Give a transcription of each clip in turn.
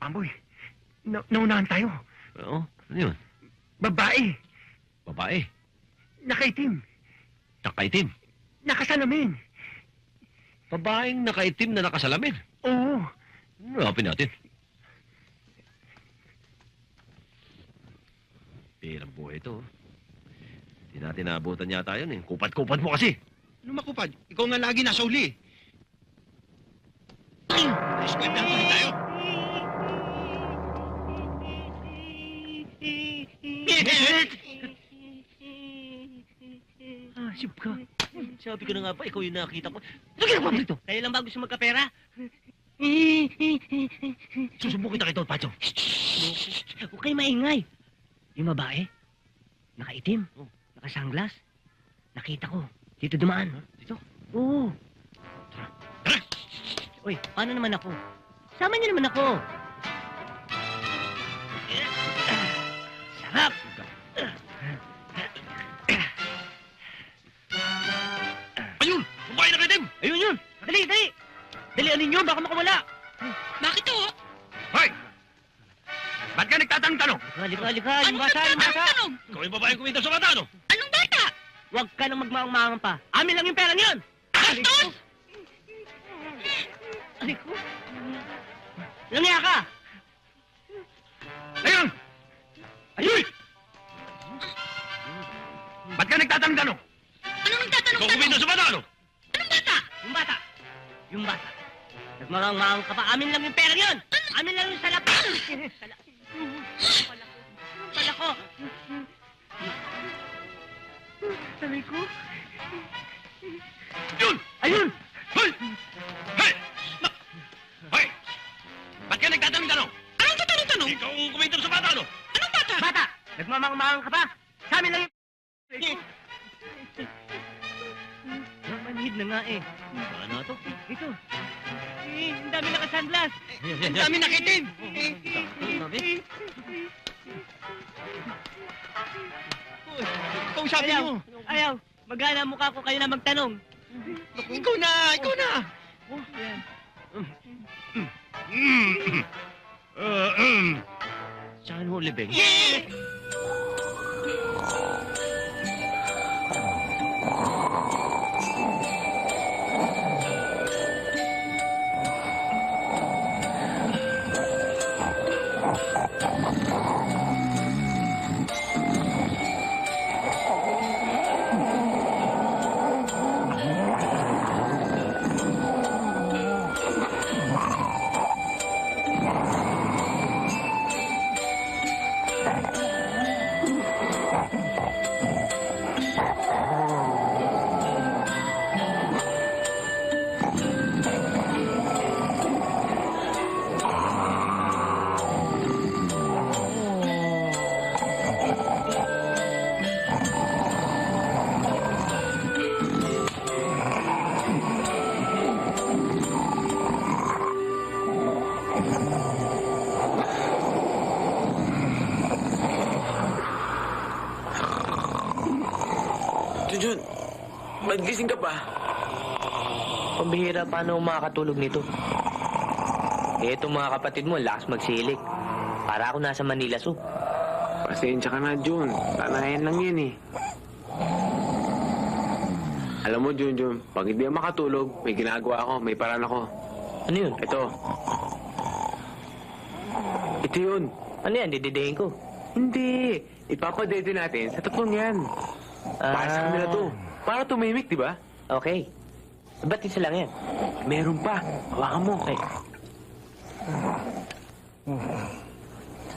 Amboy, naunahan tayo. Oo, ano yun? Babae, Babae. nakaitim, Nakaitim. nakasalamin. Babaeng nakaitim na nakasalamin. Oo, Hanapin natin. Pirang buhay ito. Hindi natin naabutan yata yun eh. Kupad-kupad mo kasi. Ano makupad? Ikaw nga lagi nasa uli. Eskwentahan tuloy tayo. Sip ka. Sabi ko na nga ba, ikaw yung nakita ko. Ano ginagawa mo dito? Kayo lang ba gusto magkapera? Susumbong kita kay Don Pacho. Huwag kayo maingay. Yung babae, nakaitim, Oh. nakasanglas. Nakita ko. Dito dumaan. Dito? Oo. Tara! Uy, paano naman ako? Sama niyo naman ako. Sarap! Ayun! Babae nakaitim! Ayun yun! Dali, dali! Dali, anin yun? Baka makawala. Bakit to? hoy! Ba't ka nagtatanong-tanong? Halika, halika. Yung Anong bata, yung bata. nagtatanong? Ikaw yung babaeng kumita sa bata, ano? Anong bata? Huwag ka nang magmaang-maangan pa. Amin lang yung pera niyon. Bastos! Aray ko. Langya ka! Ayun! Ayun! Ba't ka nagtatanong-tanong? Anong Ikaw nagtatanong-tanong? kumita sa bata, ano? Anong bata? Yung bata. Yung bata. Nagmaang-maang ka pa. Amin lang yung pera niyon. Amin lang yung salap. Salap. Pala ko. Aray ko. Yun! Ayun! Hoy! Hey! Hoy! Ba't ka nagtatanong-tanong? Anong tatanong-tanong? Ikaw ang kumita sa bata, ano? Anong bata? Bata! Nagmamang-maang ka pa. Sa amin lang yung... Namanhid na nga eh. Ano na to? Ito. Ang dami naka-sunglass. Ang dami nakitim. Ang dami. Kausapin Ayaw. mo. Ayaw. Magana ang mukha ko kayo na magtanong. Ikaw na, ikaw na. Oh, yan. Saan ho, Libeng? Junjun, ba't gising ka pa? Pambihira, paano makakatulog nito? Eh, itong mga kapatid mo, lakas magsilik. Para ako nasa Manila Zoo. Pasensya ka na, Jun. Tanayan lang yan eh. Alam mo, Junjun, pag hindi ako makatulog, may ginagawa ako, may paraan ako. Ano yun? Ito. Ito yun. Ano yan? Dididihin ko. Hindi. Ipapadede natin sa tatlong yan. Para sa kanila to. Para tumimik, di ba? Okay. Ba't isa lang yan? Meron pa. Hawakan mo. Ay.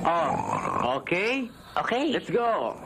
Oh, okay? Okay. Let's go.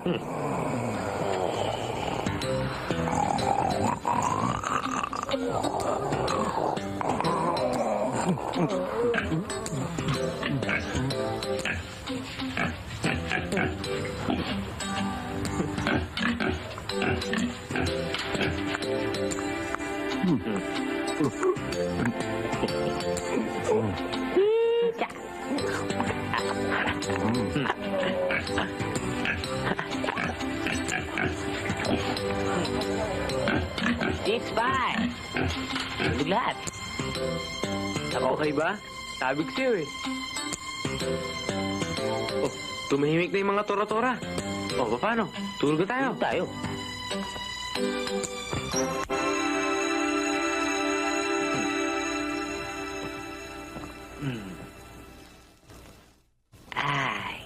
It's fine. Tulog lahat. Okay ba? Sabi ko sa'yo eh. Oh, tumahimik na yung mga tora-tora. Oh, paano? Tulog na tayo. Tayo. Ay.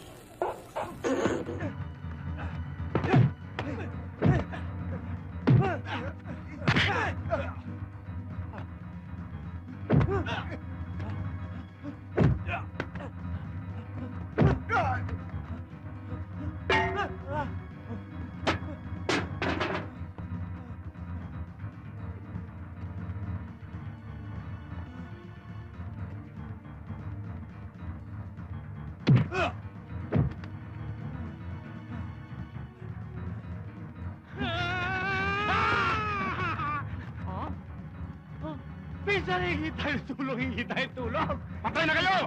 Pinsan, hingi tayo tulong, hingi tayo tulong. Patay na kayo!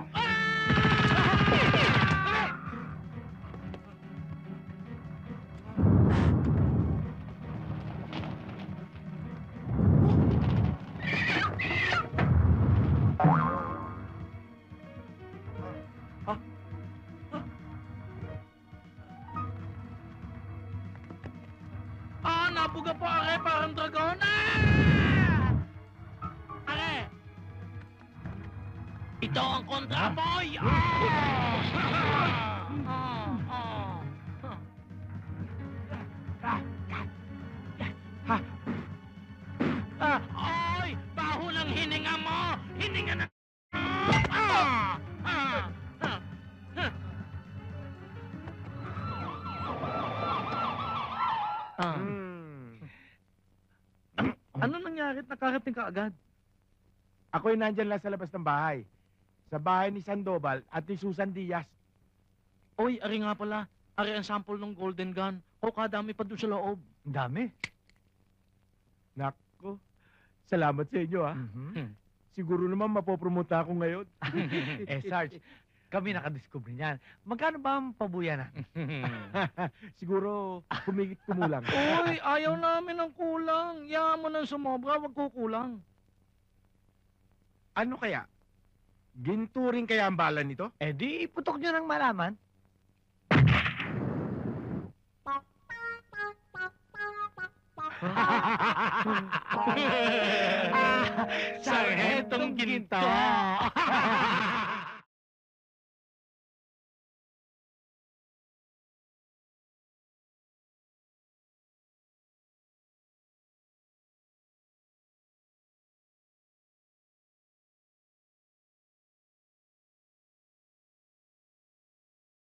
Nabuga po, are, parang dragon. Are! Ito ang kontra, boy! Oy! Baho ng hininga mo! Hininga na... Ano nangyari at nakarating ka agad? Ako'y nandyan lang sa labas ng bahay. Sa bahay ni Sandoval at ni Susan Diaz. Oy, ari nga pala. Ari ang sample ng golden gun. O, kadami pa doon sa loob. Ang dami. Nako, salamat sa inyo ha. Siguro naman mapopromote ako ngayon. Sarge, kami nakadiscover niyan. Magkano ba ang pabuya na? Siguro kumigit kumulang. Oy, ayaw namin ng kulang. Yaman mo ng sumobra, wag kukulang. Ano kaya? Ginturing kaya ang bala nito? Eh di iputok nyo ng malaman. Sargentong ginto.